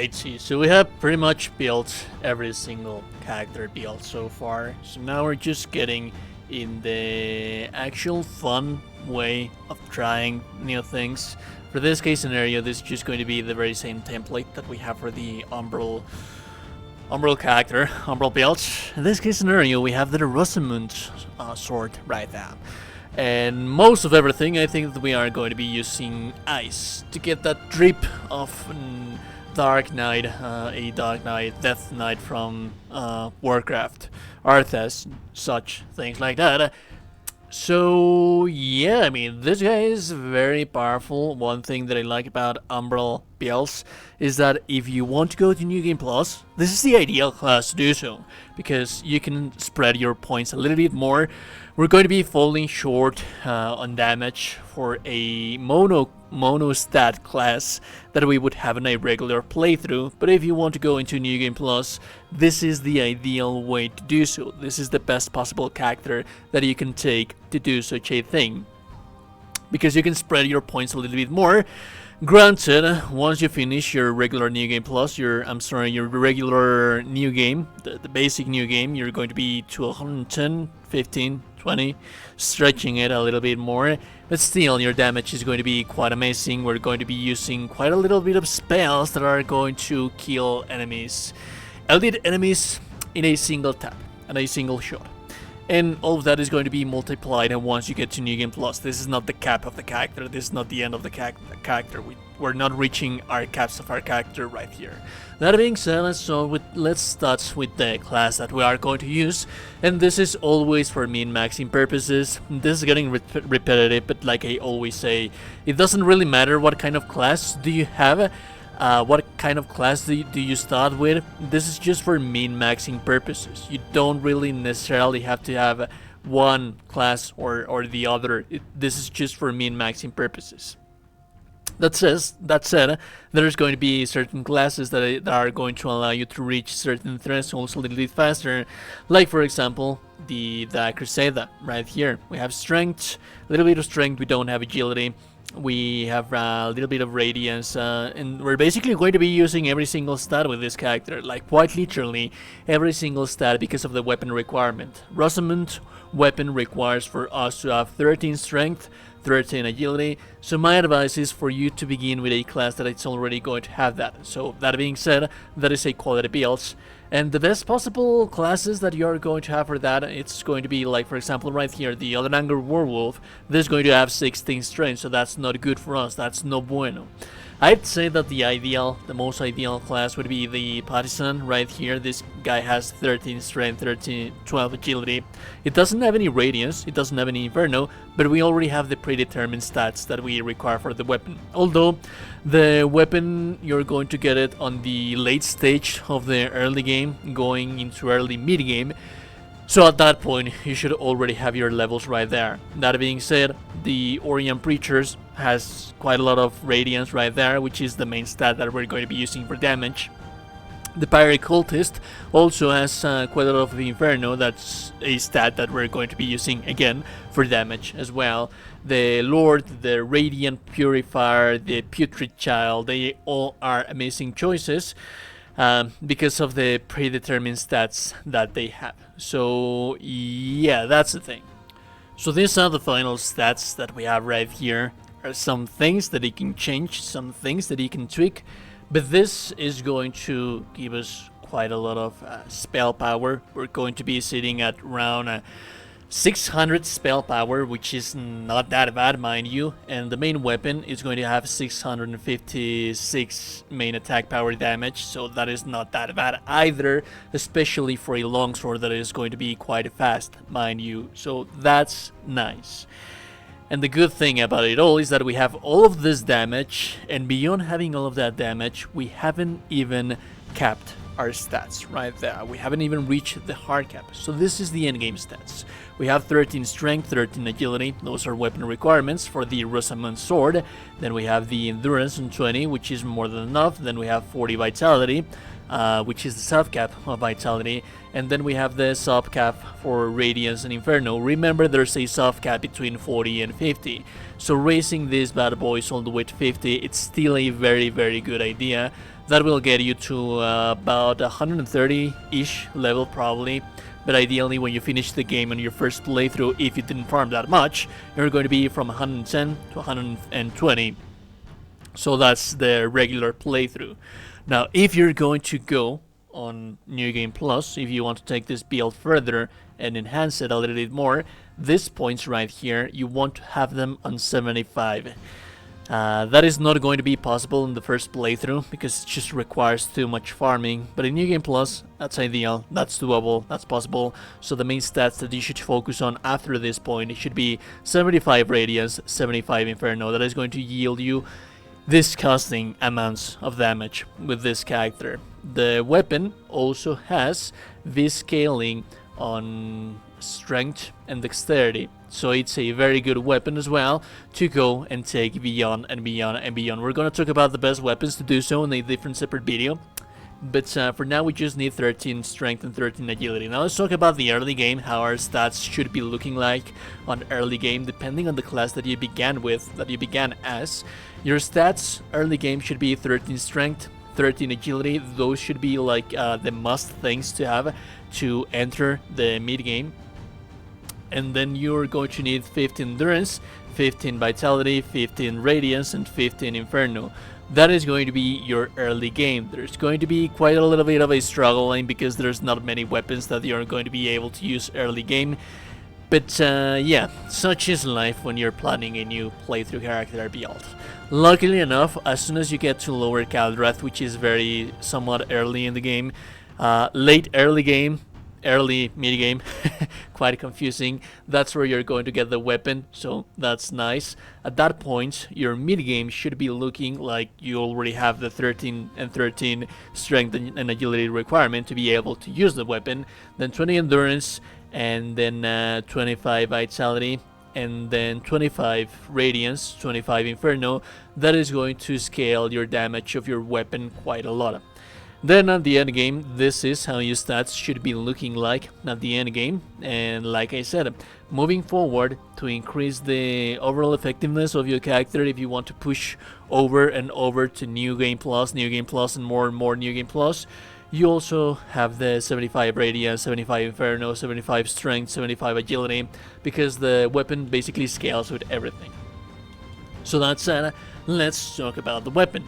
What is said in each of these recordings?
I see. So we have pretty much built every single character build so far. So now we're just getting in the actual fun way of trying new things. For this case scenario, this is just going to be the very same template that we have for the Umbral character, Umbral builds. In this case scenario, we have the Rosamund sword right now. And most of everything, I think that we are going to be using ice to get that drip of Dark Knight, a Dark Knight, Death Knight from Warcraft, Arthas, such things like that. So yeah, I mean, this guy is very powerful. One thing that I like about Umbral builds is that if you want to go to New Game Plus, this is the ideal class to do so, because you can spread your points a little bit more. We're going to be falling short on damage for a mono stat class that we would have in a regular playthrough, but if you want to go into New Game Plus, this is the ideal way to do so. This is the best possible character that you can take to do such a thing, because you can spread your points a little bit more. Granted, once you finish your regular New Game Plus, your regular New Game, the basic New Game, you're going to be to 110, 15, 20, stretching it a little bit more, but still your damage is going to be quite amazing. We're going to be using quite a little bit of spells that are going to kill enemies, elite enemies, in a single tap and a single shot. And all of that is going to be multiplied once you get to New Game Plus. This is not the cap of the character, this is not the end of the character. We're not reaching our caps of our character right here. That being said, let's start with the class that we are going to use. And this is always for min-maxing purposes. This is getting repetitive, but like I always say, it doesn't really matter what kind of class do you have. What kind of class do you start with? This is just for min-maxing purposes. You don't really necessarily have to have one class or the other. This is just for min-maxing purposes. That said, there's going to be certain classes that are going to allow you to reach certain thresholds a little bit faster. Like for example, the Crusader right here. We have strength, a little bit of strength. We don't have agility. We have a little bit of radiance, and we're basically going to be using every single stat with this character, like quite literally every single stat, because of the weapon requirement. Rosamund weapon requires for us to have 13 strength, 13 agility, so my advice is for you to begin with a class that it's already going to have that. So that being said, that is a quality build. And the best possible classes that you are going to have for that, it's going to be like, for example, right here, the Eldenanger Werewolf. This is going to have 16 strength, so that's not good for us. That's no bueno. I'd say that the most ideal class would be the Partisan right here. This guy has 13 strength, 12 agility. It doesn't have any radiance, it doesn't have any inferno, but we already have the predetermined stats that we require for the weapon. Although the weapon, you're going to get it on the late stage of the early game, going into early mid game. So at that point, you should already have your levels right there. That being said, the Orient Preachers has quite a lot of radiance right there, which is the main stat that we're going to be using for damage. The Pirate Cultist also has quite a lot of Inferno. That's a stat that we're going to be using again for damage as well. The Lord, the Radiant Purifier, the Putrid Child, they all are amazing choices. Because of the predetermined stats that they have. So yeah, that's the thing. So these are the final stats that we have right here. Are some things that you can change, some things that you can tweak, but this is going to give us quite a lot of spell power. We're going to be sitting at around 600 spell power, which is not that bad, mind you, and the main weapon is going to have 656 main attack power damage, so that is not that bad either, especially for a longsword that is going to be quite fast, mind you, so that's nice. And the good thing about it all is that we have all of this damage, and beyond having all of that damage, we haven't even capped our stats right there. We haven't even reached the hard cap. So this is the endgame stats. We have 13 strength, 13 agility. Those are weapon requirements for the Rosamund sword. Then we have the endurance on 20, which is more than enough. Then we have 40 vitality, which is the sub cap of vitality. And then we have the sub cap for radiance and inferno. Remember, there's a sub cap between 40 and 50. So raising these bad boys all the way to 50, it's still a very, very good idea. That will get you to about 130-ish level probably. But ideally, when you finish the game on your first playthrough, if you didn't farm that much, you're going to be from 110 to 120. So that's the regular playthrough. Now, if you're going to go on New Game Plus, if you want to take this build further and enhance it a little bit more, these points right here, you want to have them on 75. That is not going to be possible in the first playthrough because it just requires too much farming, but in New Game Plus, that's ideal, that's doable, that's possible. So the main stats that you should focus on after this point, it should be 75 Radiance, 75 Inferno. That is going to yield you disgusting amounts of damage with this character. The weapon also has this scaling on strength and dexterity, so it's a very good weapon as well to go and take beyond and beyond and beyond. We're gonna talk about the best weapons to do so in a different separate video, but for now we just need 13 strength and 13 agility. Now let's talk about the early game, how our stats should be looking like on early game depending on the class that you began with, that you began as. Your stats early game should be 13 strength, 13 agility. Those should be like the must things to have to enter the mid game. And then you're going to need 15 endurance, 15 vitality, 15 radiance, and 15 inferno. That is going to be your early game. There's going to be quite a little bit of a struggling because there's not many weapons that you're going to be able to use early game. But yeah, such is life when you're planning a new playthrough character build. Luckily enough, as soon as you get to lower Caldrath, which is very somewhat early in the game, late early game, early mid game, quite confusing, that's where you're going to get the weapon, so that's nice. At that point, your mid game should be looking like you already have the 13 and 13 strength and agility requirement to be able to use the weapon, then 20 endurance, and then 25 vitality, and then 25 radiance, 25 inferno. That is going to scale your damage of your weapon quite a lot. Then at the end game, this is how your stats should be looking like at the end game. And like I said, moving forward to increase the overall effectiveness of your character, if you want to push over and over to New Game Plus, and more New Game Plus, you also have the 75 radiance, 75 inferno, 75 strength, 75 agility, because the weapon basically scales with everything. So that said, let's talk about the weapon.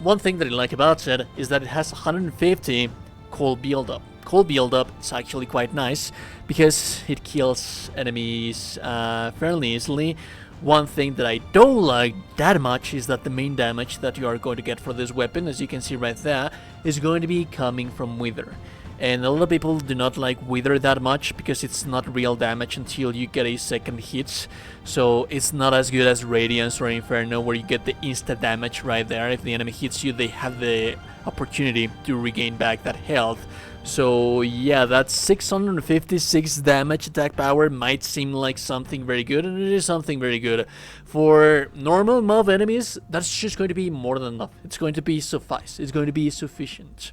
One thing that I like about it is that it has 150 cold build-up. Cold build-up is actually quite nice because it kills enemies fairly easily. One thing that I don't like that much is that the main damage that you are going to get for this weapon, as you can see right there, is going to be coming from Wither. And a lot of people do not like Wither that much because it's not real damage until you get a second hit. So it's not as good as Radiance or Inferno, where you get the instant damage right there. If the enemy hits you, they have the opportunity to regain back that health. So yeah, that 656 damage attack power might seem like something very good, and it is something very good. For normal mob enemies, that's just going to be more than enough. It's going to be suffice. It's going to be sufficient.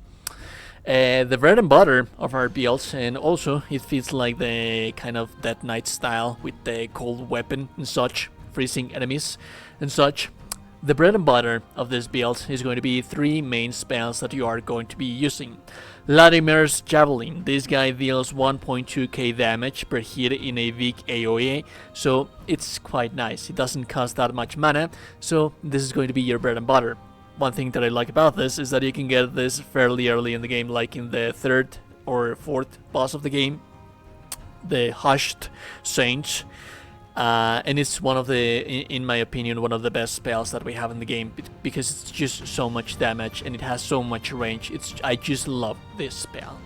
The bread and butter of our builds, and also it feels like the kind of Death Knight style with the cold weapon and such, freezing enemies and such. The bread and butter of this build is going to be three main spells that you are going to be using. Latimer's Javelin. This guy deals 1.2k damage per hit in a weak AoE, so it's quite nice. It doesn't cost that much mana, so this is going to be your bread and butter. One thing that I like about this is that you can get this fairly early in the game, like in the third or fourth boss of the game, the Hushed Saints. And it's one of the, in my opinion, one of the best spells that we have in the game, because it's just so much damage and it has so much range. I just love this spell.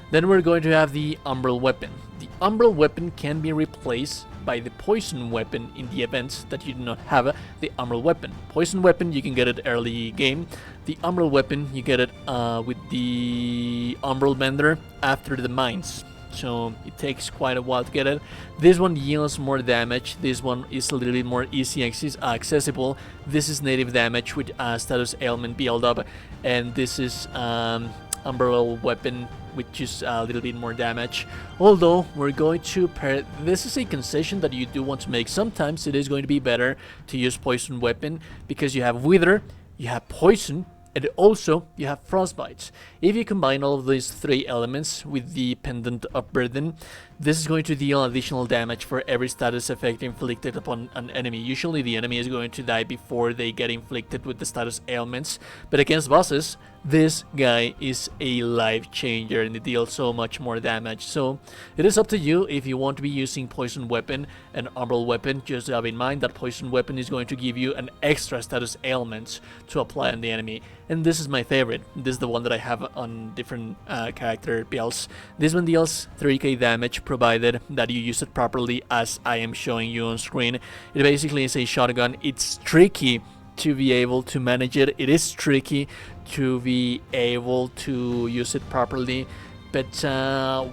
Then we're going to have the Umbral weapon. The Umbral weapon can be replaced by the Poison weapon in the event that you do not have the Umbral weapon. Poison weapon, you can get it early game. The Umbral weapon, you get it with the Umbral Bender after the mines. So it takes quite a while to get it. This one yields more damage. This one is a little bit more easy accessible. This is native damage with status ailment build up, and this is Umbral weapon with just a little bit more damage. Although we're going to pair, this is a concession that you do want to make. Sometimes it is going to be better to use Poison weapon because you have Wither, you have Poison, And also, you have Frostbites. If you combine all of these 3 elements with the Pendant of Burden, this is going to deal additional damage for every status effect inflicted upon an enemy. Usually the enemy is going to die before they get inflicted with the status ailments, but against bosses, this guy is a life changer and it deals so much more damage. So it is up to you if you want to be using Poison Weapon and Umbral Weapon. Just have in mind that Poison Weapon is going to give you an extra status ailment to apply on the enemy. And this is my favorite. This is the one that I have on different character builds. This one deals 3k damage provided that you use it properly, as I am showing you on screen. It basically is a shotgun. It's tricky to be able to manage it. It is tricky to be able to use it properly. But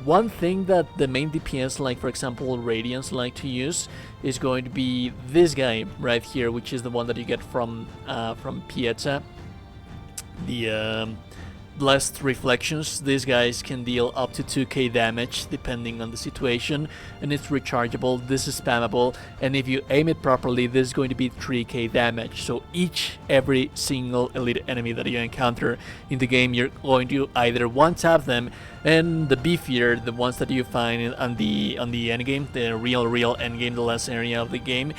one thing that the main DPS, like for example Radiants, like to use is going to be this guy right here, which is the one that you get from Pieta. The Blessed Reflections. These guys can deal up to 2k damage depending on the situation, and it's rechargeable. This is spammable, and if you aim it properly, this is going to be 3k damage. So every single elite enemy that you encounter in the game, you're going to either one-tap them, and the beefier, the ones that you find on the endgame, the real endgame, the last area of the game,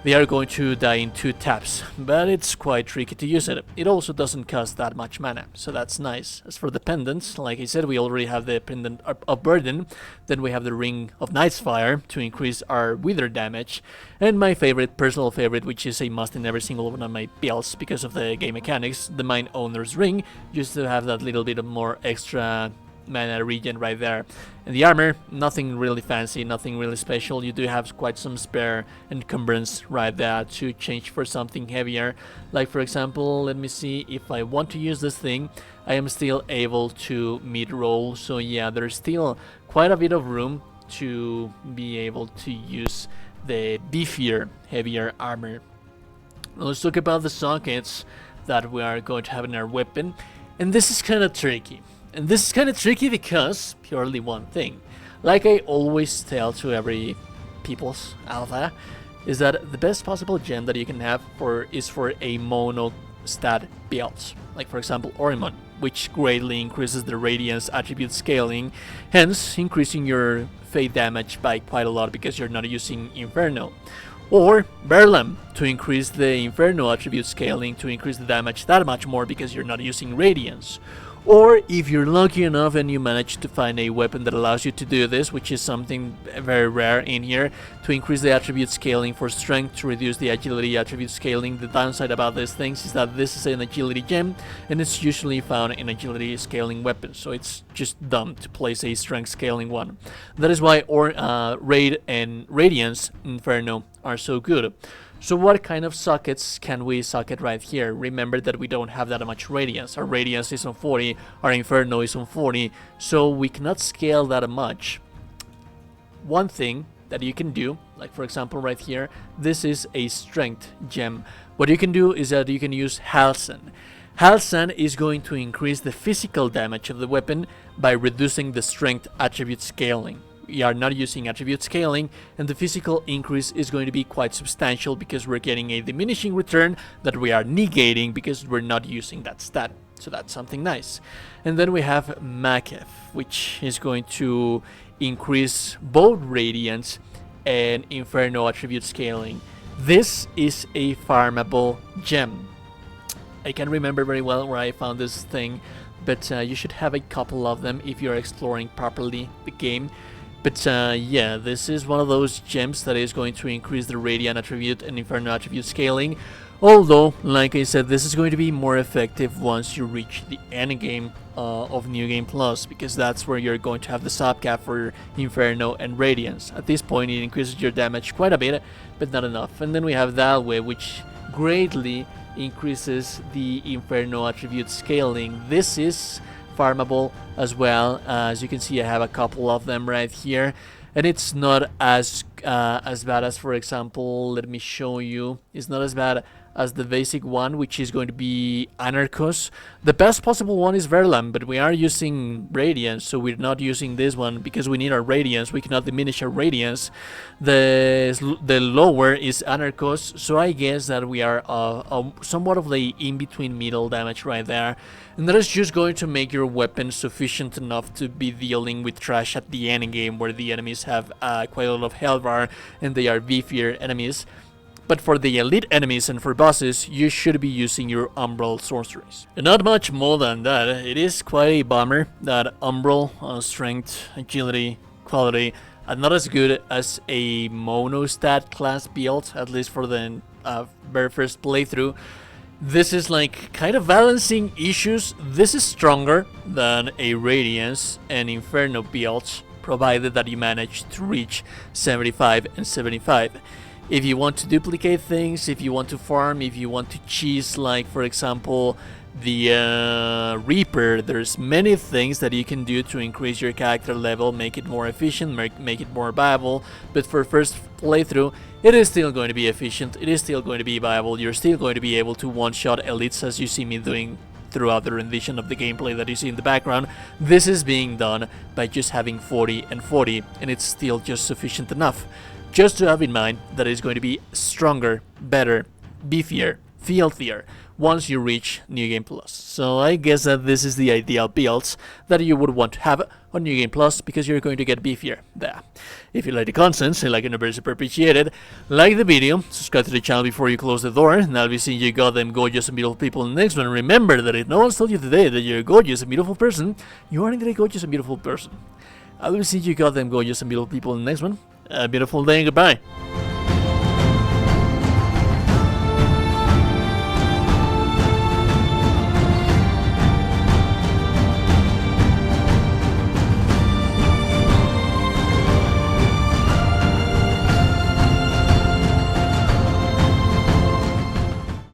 they are going to die in 2 taps, but it's quite tricky to use it. It also doesn't cost that much mana, so that's nice. As for the pendants, like I said, we already have the Pendant of Burden, then we have the Ring of Night's Fire to increase our Wither damage, and my favorite, personal favorite, which is a must in every single one of my builds because of the game mechanics, the Mine Owner's Ring, just to have that little bit of more extra mana regen right there. And the armor, nothing really fancy, nothing really special. You do have quite some spare encumbrance right there to change for something heavier. Like for example, let me see, if I want to use this thing, I am still able to mid-roll. So yeah, there's still quite a bit of room to be able to use the beefier, heavier armor. Let's talk about the sockets that we are going to have in our weapon. And this is kind of tricky. And this is kind of tricky because purely one thing. Like I always tell to every people's alpha, is that the best possible gem that you can have is for a mono stat build. Like for example Orimon, which greatly increases the Radiance attribute scaling, hence increasing your fate damage by quite a lot because you're not using Inferno. Or Berlam, to increase the Inferno attribute scaling to increase the damage that much more because you're not using Radiance. Or if you're lucky enough and you manage to find a weapon that allows you to do this, which is something very rare in here, to increase the attribute scaling for strength to reduce the agility attribute scaling. The downside about these things is that this is an agility gem and it's usually found in agility scaling weapons, so it's just dumb to place a strength scaling one. That is why Raid and Radiance Inferno are so good. So what kind of sockets can we socket right here? Remember that we don't have that much Radiance. Our Radiance is on 40, our Inferno is on 40, so we cannot scale that much. One thing that you can do, like for example right here, this is a strength gem. What you can do is that you can use Halsan. Halsan is going to increase the physical damage of the weapon by reducing the strength attribute scaling. We are not using attribute scaling, and the physical increase is going to be quite substantial because we're getting a diminishing return that we are negating because we're not using that stat. So that's something nice. And then we have Makef, which is going to increase both Radiance and Inferno attribute scaling. This is a farmable gem. I can't remember very well where I found this thing, but you should have a couple of them if you're exploring properly the game. But yeah, this is one of those gems that is going to increase the Radiant attribute and Inferno attribute scaling. Although, like I said, this is going to be more effective once you reach the end game of New Game Plus, because that's where you're going to have the subcap for Inferno and Radiance. At this point, it increases your damage quite a bit, but not enough. And then we have Dalwe, which greatly increases the Inferno attribute scaling. This is farmable as well. As you can see, I have a couple of them right here, and it's not as bad as, for example, let me show you, it's not as bad as the basic one, which is going to be Anarchos. The best possible one is Verlan, but we are using Radiance, so we're not using this one because we need our Radiance. We cannot diminish our Radiance. The lower is Anarchos, so I guess that we are somewhat of the in-between middle damage right there. And that is just going to make your weapon sufficient enough to be dealing with trash at the end game, where the enemies have quite a lot of health bar and they are beefier enemies. But for the elite enemies and for bosses, you should be using your Umbral sorceries. And not much more than that. It is quite a bummer that Umbral strength, agility, quality are not as good as a monostat class build, at least for the very first playthrough. This is like kind of balancing issues. This is stronger than a Radiance and Inferno build, provided that you manage to reach 75 and 75. If you want to duplicate things, if you want to farm, if you want to cheese, like for example the Reaper, there's many things that you can do to increase your character level, make it more efficient, make it more viable. But for first playthrough, it is still going to be efficient, it is still going to be viable, you're still going to be able to one-shot elites as you see me doing throughout the rendition of the gameplay that you see in the background. This is being done by just having 40 and 40, and it's still just sufficient enough. Just to have in mind that it's going to be stronger, better, beefier, filthier once you reach New Game Plus. So I guess that this is the ideal builds that you would want to have on New Game Plus, because you're going to get beefier there. If you like the content and like it, very super appreciated, like the video, subscribe to the channel before you close the door, and I'll be seeing you goddamn gorgeous and beautiful people in the next one. Remember that if no one's told you today that you're a gorgeous and beautiful person, you are indeed a gorgeous and beautiful person. I will see you goddamn gorgeous and beautiful people in the next one. A beautiful day and goodbye.